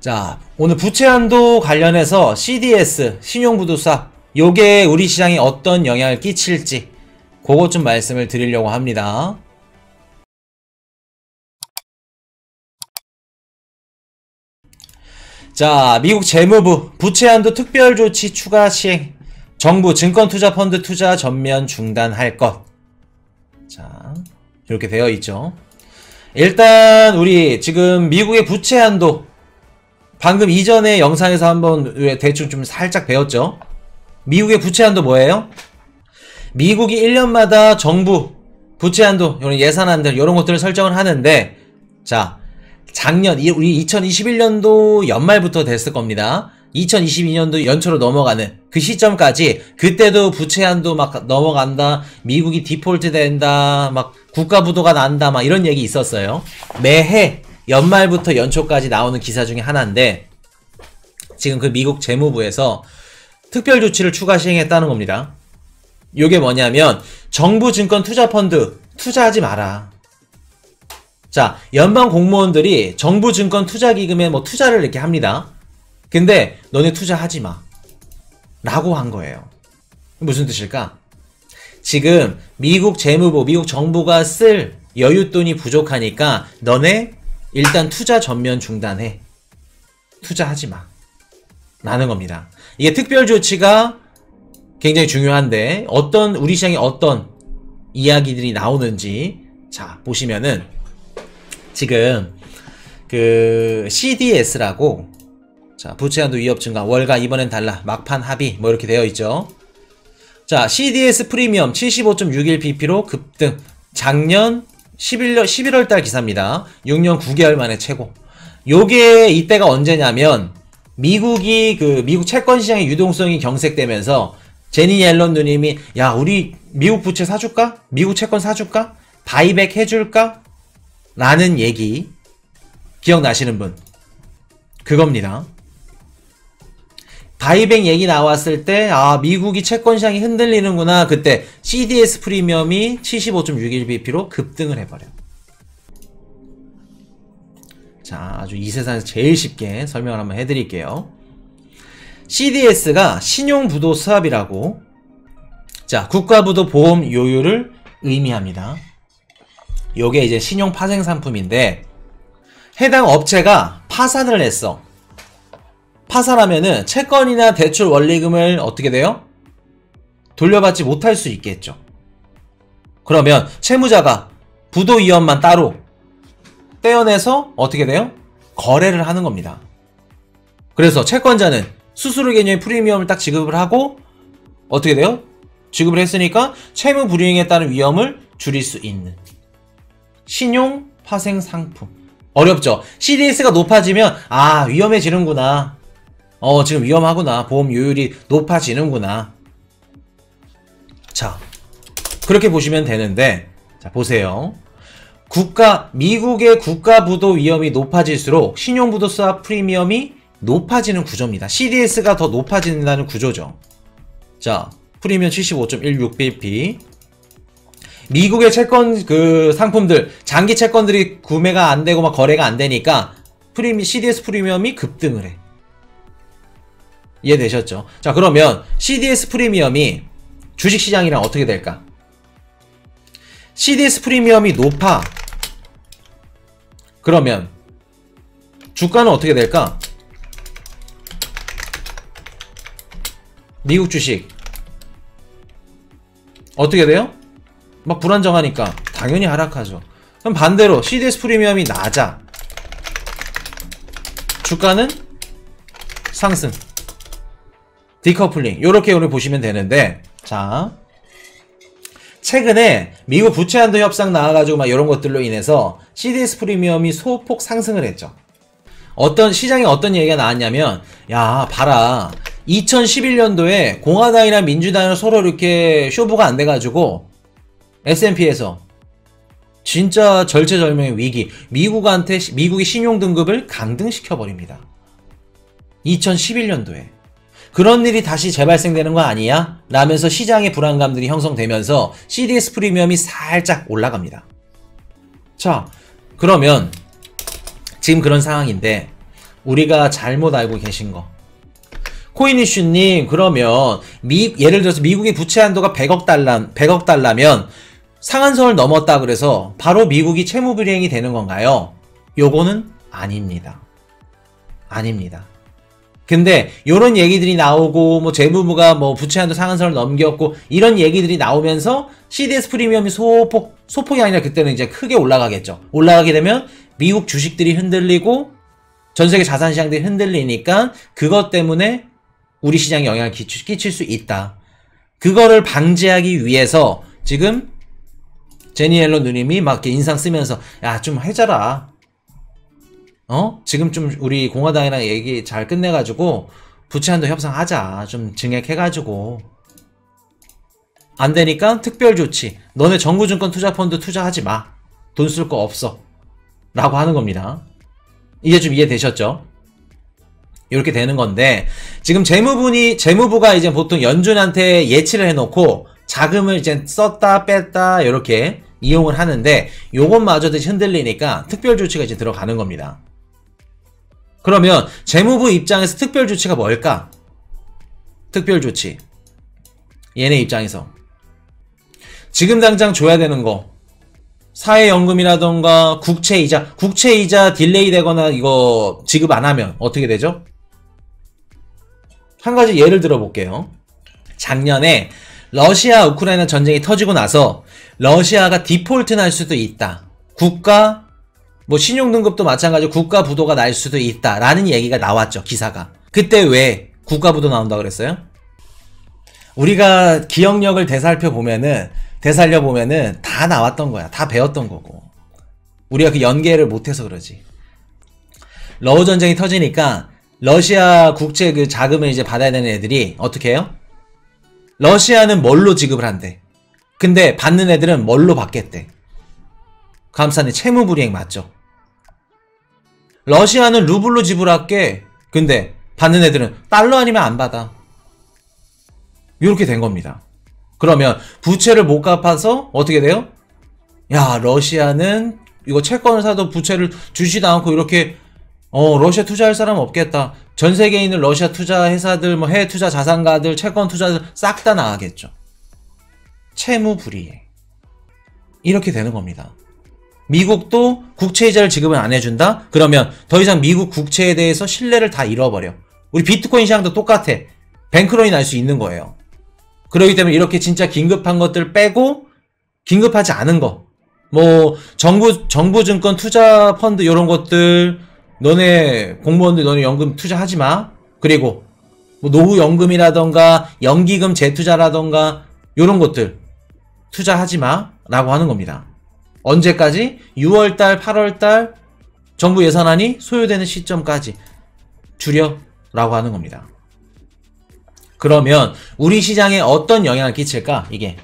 자, 오늘 부채 한도 관련해서 CDS, 신용부도사, 요게 우리 시장에 어떤 영향을 끼칠지 그것 좀 말씀을 드리려고 합니다. 자, 미국 재무부 부채 한도 특별조치 추가 시행, 정부 증권투자펀드 투자 전면 중단할 것. 자, 이렇게 되어 있죠. 일단 우리 지금 미국의 부채 한도 방금 이전의 영상에서 한번 대충 좀 살짝 배웠죠. 미국의 부채 한도 뭐예요? 미국이 1년마다 정부 부채 한도, 이런 예산안들 이런 것들을 설정을 하는데, 자, 작년 우리 2021년도 연말부터 됐을 겁니다. 2022년도 연초로 넘어가는 그 시점까지, 그때도 부채 한도 막 넘어간다, 미국이 디폴트 된다, 막 국가 부도가 난다, 막 이런 얘기 있었어요. 매해 연말부터 연초까지 나오는 기사 중에 하나인데, 지금 그 미국 재무부에서 특별 조치를 추가 시행했다는 겁니다. 요게 뭐냐면 정부 증권 투자 펀드 투자하지 마라. 자, 연방 공무원들이 정부 증권 투자 기금에 뭐 투자를 이렇게 합니다. 근데 너네 투자하지 마 라고 한 거예요. 무슨 뜻일까? 지금 미국 재무부, 미국 정부가 쓸 여윳돈이 부족하니까 너네 일단 투자 전면 중단해. 투자하지 마 라는 겁니다. 이게 특별 조치가 굉장히 중요한데, 어떤 우리 시장에 어떤 이야기들이 나오는지, 자, 보시면은 지금 그 CDS라고, 자, 부채 한도 위협 증가, 월가 이번엔 달라, 막판 합의, 뭐 이렇게 되어 있죠. 자, CDS 프리미엄 75.61bp로 급등. 작년 11월달 기사입니다. 6년 9개월 만에 최고. 요게 이때가 언제냐면, 미국 채권 시장의 유동성이 경색되면서 제니 옐런 누님이, 야, 우리 미국 부채 사줄까? 미국 채권 사줄까? 바이백 해줄까? 라는 얘기 기억나시는 분? 그겁니다. 바이백 얘기 나왔을 때, 아, 미국이 채권 시장이 흔들리는구나. 그때 CDS 프리미엄이 75.61bp로 급등을 해버려. 자, 아주 이 세상에서 제일 쉽게 설명을 한번 해드릴게요. CDS가 신용부도 수합이라고, 자, 국가부도 보험 요율을 의미합니다. 요게 이제 신용 파생 상품인데, 해당 업체가 파산을 했어. 파산하면은 채권이나 대출 원리금을 어떻게 돼요? 돌려받지 못할 수 있겠죠. 그러면 채무자가 부도 위험만 따로 떼어내서 어떻게 돼요? 거래를 하는 겁니다. 그래서 채권자는 수수료 개념의 프리미엄을 딱 지급을 하고 어떻게 돼요? 지급을 했으니까 채무 불이행에 따른 위험을 줄일 수 있는 신용 파생 상품. 어렵죠? CDS가 높아지면, 아, 위험해지는구나. 지금 위험하구나. 보험 요율이 높아지는구나. 자, 그렇게 보시면 되는데, 자, 보세요. 미국의 국가부도 위험이 높아질수록 신용부도 수합 프리미엄이 높아지는 구조입니다. CDS가 더 높아진다는 구조죠. 자, 프리미엄 75.16bp. 미국의 채권 상품들, 장기 채권들이 구매가 안 되고 막 거래가 안 되니까 CDS 프리미엄이 급등을 해. 이해되셨죠? 자, 그러면 CDS 프리미엄이 주식시장이랑 어떻게 될까? CDS 프리미엄이 높아. 그러면 주가는 어떻게 될까? 미국 주식 어떻게 돼요? 막 불안정하니까 당연히 하락하죠. 그럼 반대로 CDS 프리미엄이 낮아. 주가는 상승. 디커플링. 요렇게 오늘 보시면 되는데, 자, 최근에 미국 부채 한도 협상 나와가지고 막 이런 것들로 인해서 CDS 프리미엄이 소폭 상승을 했죠. 시장에 어떤 얘기가 나왔냐면, 야, 봐라. 2011년도에 공화당이랑 민주당이랑 서로 이렇게 쇼부가 안 돼가지고 S&P에서 진짜 절체절명의 위기, 미국의 신용등급을 강등시켜버립니다. 2011년도에. 그런 일이 다시 재발생되는 거 아니야? 라면서 시장의 불안감들이 형성되면서 CDS 프리미엄이 살짝 올라갑니다. 자, 그러면 지금 그런 상황인데 우리가 잘못 알고 계신 거. 코인이슈님, 그러면 예를 들어서 미국의 부채 한도가 100억 달러면 상한선을 넘었다 그래서 바로 미국이 채무 불이행이 되는 건가요? 요거는 아닙니다. 아닙니다. 근데 요런 얘기들이 나오고 뭐 재무부가 뭐 부채 한도 상한선을 넘겼고 이런 얘기들이 나오면서 CDS 프리미엄이 소폭이 아니라 그때는 이제 크게 올라가겠죠. 올라가게 되면 미국 주식들이 흔들리고 전 세계 자산 시장들이 흔들리니까 그것 때문에 우리 시장에 영향을 끼칠 수 있다. 그거를 방지하기 위해서 지금 제니 옐런 누님이 막 이렇게 인상 쓰면서 야, 좀 해줘라. 지금 좀 우리 공화당이랑 얘기 잘 끝내가지고 부채 한도 협상하자. 좀 증액해가지고. 안 되니까 특별 조치. 너네 정부증권 투자펀드 투자하지 마. 돈 쓸 거 없어. 라고 하는 겁니다. 이제 좀 이해되셨죠? 이렇게 되는 건데, 지금 재무부가 이제 보통 연준한테 예치를 해놓고 자금을 이제 썼다 뺐다 이렇게 이용을 하는데, 요것마저도 흔들리니까 특별 조치가 이제 들어가는 겁니다. 그러면 재무부 입장에서 특별 조치가 뭘까? 특별 조치. 얘네 입장에서 지금 당장 줘야 되는 거, 사회연금이라던가 국채이자 딜레이 되거나 이거 지급 안 하면 어떻게 되죠? 한 가지 예를 들어 볼게요. 작년에 러시아 우크라이나 전쟁이 터지고 나서 러시아가 디폴트 날 수도 있다. 뭐 신용등급도 마찬가지로 국가 부도가 날 수도 있다 라는 얘기가 나왔죠. 기사가. 그때 왜 국가 부도 나온다 그랬어요? 우리가 기억력을 되살려보면은 다 나왔던 거야. 다 배웠던 거고. 우리가 그 연계를 못해서 그러지. 러우 전쟁이 터지니까 러시아 국채 그 자금을 이제 받아야 되는 애들이 어떻게 해요? 러시아는 뭘로 지급을 한대. 근데 받는 애들은 뭘로 받겠대. 감사님 채무 불이행 맞죠? 러시아는 루블로 지불할게. 근데 받는 애들은 달러 아니면 안 받아. 이렇게 된 겁니다. 그러면 부채를 못 갚아서 어떻게 돼요? 야, 러시아는 이거 채권을 사도 부채를 주지도 않고 이렇게 러시아 투자할 사람 없겠다. 전 세계에 있는 러시아 투자 회사들, 뭐 해외 투자 자산가들, 채권 투자들 싹 다 나가겠죠. 채무 불이행. 이렇게 되는 겁니다. 미국도 국채 이자를 지급을 안 해준다? 그러면 더 이상 미국 국채에 대해서 신뢰를 다 잃어버려. 우리 비트코인 시장도 똑같아. 뱅크런이 날 수 있는 거예요. 그렇기 때문에 이렇게 진짜 긴급한 것들 빼고 긴급하지 않은 거, 뭐 정부증권 투자 펀드 이런 것들 너네 공무원들 너네 연금 투자하지 마. 그리고 뭐 노후연금이라던가 연기금 재투자라던가 이런 것들 투자하지 마 라고 하는 겁니다. 언제까지? 6월달 8월달 정부 예산안이 소요되는 시점까지 줄여 라고 하는 겁니다. 그러면 우리 시장에 어떤 영향을 끼칠까? 이게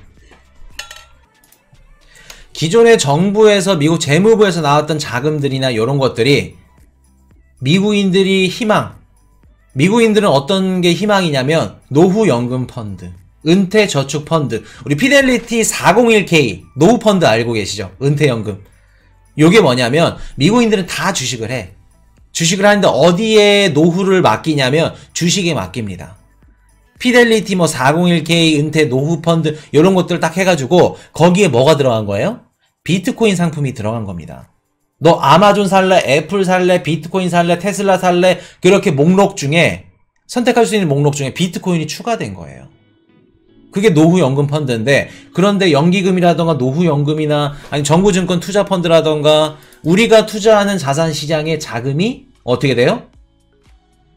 기존의 정부에서 미국 재무부에서 나왔던 자금들이나 이런 것들이 미국인들은 어떤 게 희망이냐면 노후연금 펀드, 은퇴저축 펀드, 우리 피델리티 401k 노후 펀드 알고 계시죠? 은퇴연금. 요게 뭐냐면 미국인들은 다 주식을 해. 주식을 하는데 어디에 노후를 맡기냐면 주식에 맡깁니다. 피델리티 뭐 401k 은퇴 노후 펀드 이런 것들 딱 해가지고 거기에 뭐가 들어간 거예요? 비트코인 상품이 들어간 겁니다. 너 아마존 살래, 애플 살래, 비트코인 살래, 테슬라 살래, 그렇게 목록 중에 선택할 수 있는 목록 중에 비트코인이 추가된 거예요. 그게 노후연금 펀드인데, 그런데 연기금이라던가 노후연금이나 아니 정부증권 투자펀드라던가 우리가 투자하는 자산시장의 자금이 어떻게 돼요?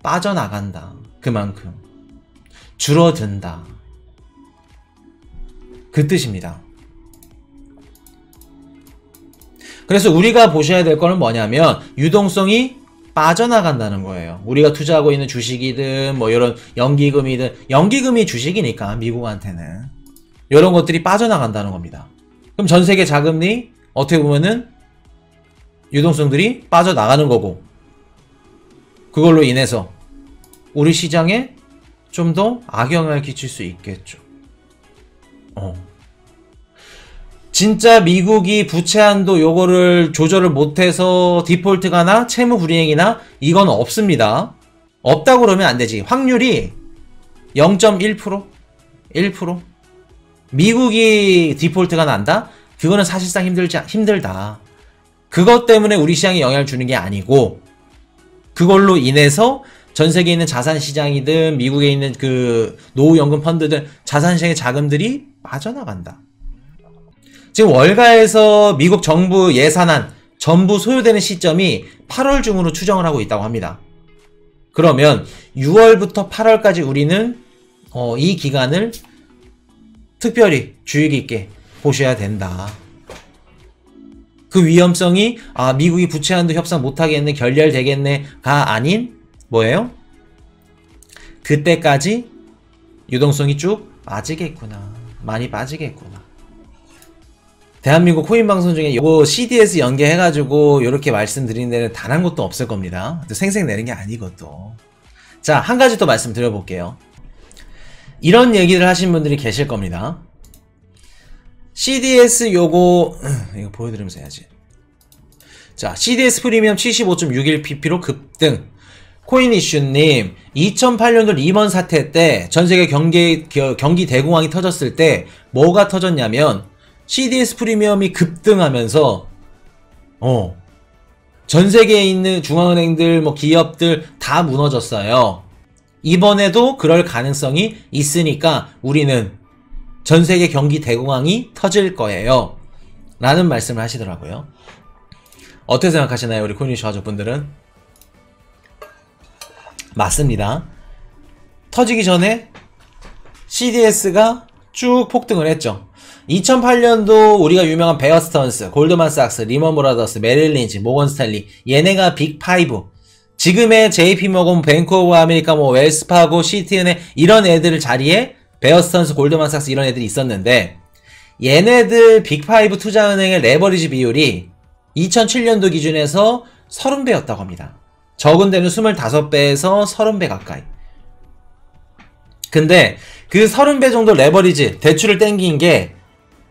빠져나간다. 그만큼 줄어든다. 그 뜻입니다. 그래서 우리가 보셔야 될 거는 뭐냐면 유동성이 빠져나간다는 거예요. 우리가 투자하고 있는 주식이든 뭐 이런 연기금이든, 연기금이 주식이니까 미국한테는 이런 것들이 빠져나간다는 겁니다. 그럼 전 세계 자금이 어떻게 보면은 유동성들이 빠져나가는 거고, 그걸로 인해서 우리 시장에 좀 더 악영향을 끼칠 수 있겠죠. 진짜 미국이 부채 한도 요거를 조절을 못해서 디폴트가 나 채무 불이행이나 이건 없습니다. 없다고 그러면 안 되지. 확률이 0.1%? 1%? 미국이 디폴트가 난다? 그거는 사실상 힘들다. 그것 때문에 우리 시장에 영향을 주는 게 아니고, 그걸로 인해서 전 세계에 있는 자산시장이든 미국에 있는 그 노후연금 펀드들 자산시장의 자금들이 빠져나간다. 지금 월가에서 미국 정부 예산안 전부 소요되는 시점이 8월 중으로 추정을 하고 있다고 합니다. 그러면 6월부터 8월까지 우리는 이 기간을 특별히 주의 깊게 보셔야 된다. 그 위험성이 미국이 부채 한도 협상 못하겠네, 결렬되겠네가 아닌 뭐예요? 그때까지 유동성이 쭉 빠지겠구나. 많이 빠지겠구나. 대한민국 코인 방송 중에 이거 CDS 연계해가지고 이렇게 말씀드리는 데는 단 한 곳도 없을 겁니다. 생색 내는 게 아니고 또. 자, 한 가지 또 말씀드려볼게요. 이런 얘기를 하신 분들이 계실 겁니다. CDS 이거 보여드리면서 해야지. 자, CDS 프리미엄 75.61pp로 급등. 코인 이슈님, 2008년도 리먼 사태 때 전세계 경기 대공황이 터졌을 때 뭐가 터졌냐면 CDS 프리미엄이 급등하면서 전 세계에 있는 중앙은행들, 기업들 다 무너졌어요. 이번에도 그럴 가능성이 있으니까 우리는 전 세계 경기 대공황이 터질 거예요. 라는 말씀을 하시더라고요. 어떻게 생각하시나요, 우리 코인이슈 가족분들은? 맞습니다. 터지기 전에 CDS가 쭉 폭등을 했죠. 2008년도 우리가 유명한 베어 스턴스, 골드만삭스, 리먼 브라더스, 메릴 린치, 모건 스탠리, 얘네가 빅5. 지금의 JP모건, 뱅크 오브 아메리카, 웰스파고, 시티은행 이런 애들 자리에 베어 스턴스, 골드만삭스 이런 애들이 있었는데, 얘네들 빅5 투자은행의 레버리지 비율이 2007년도 기준에서 30배였다고 합니다. 적은 데는 25배에서 30배 가까이. 근데 그 30배 정도 레버리지, 대출을 땡긴 게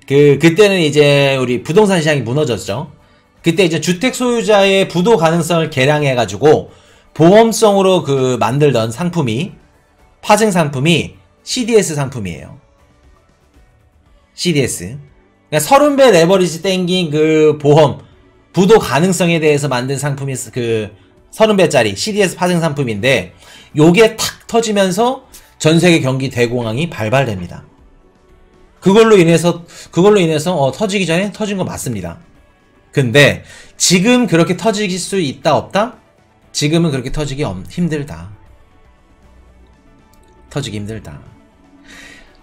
그때는 이제 우리 부동산 시장이 무너졌죠. 그때 이제 주택 소유자의 부도 가능성을 계량해가지고 보험성으로 만들던 상품이, 파생 상품이 CDS 상품이에요. CDS. 그러니까 30배 레버리지 땡긴 그 보험, 부도 가능성에 대해서 만든 상품이 30배짜리 CDS 파생 상품인데, 요게 탁 터지면서 전세계 경기 대공황이 발발됩니다. 그걸로 인해서 터지기 전에 터진 거 맞습니다. 근데 지금 그렇게 터질 수 있다 없다? 지금은 그렇게 터지기 힘들다. 터지기 힘들다.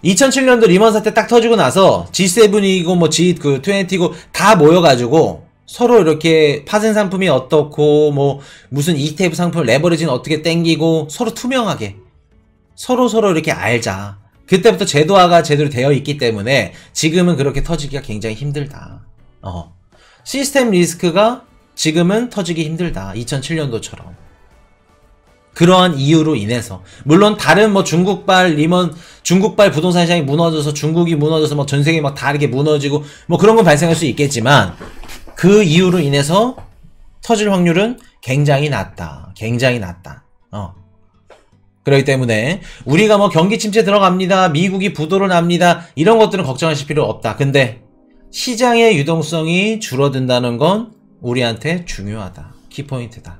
2007년도 리먼 사태 딱 터지고 나서 G7이고 G20이고 다 모여가지고 서로 이렇게 파생 상품이 어떻고 무슨 ETF 상품 레버리지는 어떻게 땡기고 서로 투명하게 서로 이렇게 알자. 그때부터 제도화가 제대로 되어 있기 때문에 지금은 그렇게 터지기가 굉장히 힘들다. 시스템 리스크가 지금은 터지기 힘들다. 2007년도처럼. 그러한 이유로 인해서. 물론 다른 중국발 부동산 시장이 무너져서 중국이 무너져서 전 세계 다 이렇게 무너지고 그런 건 발생할 수 있겠지만, 그 이유로 인해서 터질 확률은 굉장히 낮다. 굉장히 낮다. 그렇기 때문에 우리가 경기 침체 들어갑니다, 미국이 부도로 납니다, 이런 것들은 걱정하실 필요 없다. 근데 시장의 유동성이 줄어든다는 건 우리한테 중요하다. 키포인트다.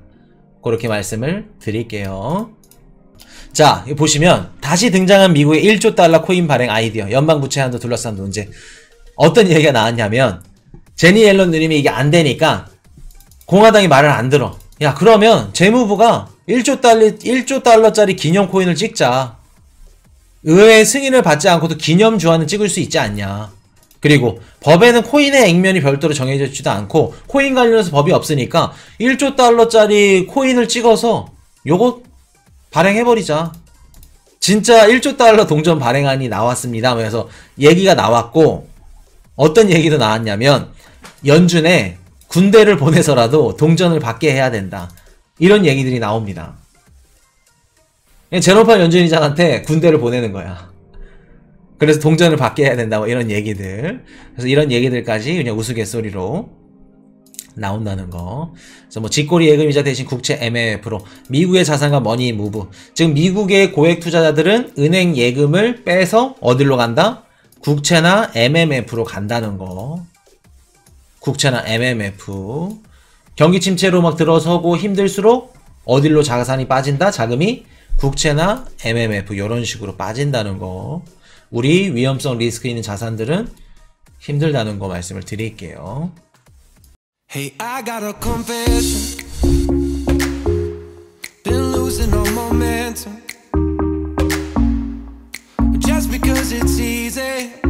그렇게 말씀을 드릴게요. 자, 보시면 다시 등장한 미국의 1조 달러 코인 발행 아이디어, 연방부채 한도 둘러싼 논제. 어떤 얘기가 나왔냐면, 제니 옐런 누님이 이게 안 되니까 공화당이 말을 안 들어. 야, 그러면 재무부가 1조 달러짜리 기념 코인을 찍자. 의회의 승인을 받지 않고도 기념 주화는 찍을 수 있지 않냐. 그리고 법에는 코인의 액면이 별도로 정해져 있지도 않고 코인 관련해서 법이 없으니까 1조 달러짜리 코인을 찍어서 요거 발행해버리자. 진짜 1조 달러 동전 발행안이 나왔습니다. 그래서 얘기가 나왔고, 어떤 얘기도 나왔냐면 연준에 군대를 보내서라도 동전을 받게 해야 된다. 이런 얘기들이 나옵니다. 제로팔 연준의장한테 군대를 보내는 거야. 그래서 동전을 받게 해야 된다 뭐 이런 얘기들. 그래서 이런 얘기들까지 그냥 우스갯소리로 나온다는 거. 그래서 뭐 직고리 예금이자 대신 국채 MMF로 미국의 자산과 머니 무브. 즉 미국의 고액 투자자들은 은행 예금을 빼서 어디로 간다? 국채나 MMF로 간다는 거. 국채나 MMF. 경기 침체로 막 들어서고 힘들수록 어디로 자산이 빠진다? 자금이 국채나 MMF 이런 식으로 빠진다는 거. 우리 위험성 리스크 있는 자산들은 힘들다는 거 말씀을 드릴게요. Hey, I got a confession. Been losing all momentum. Just because it's easy.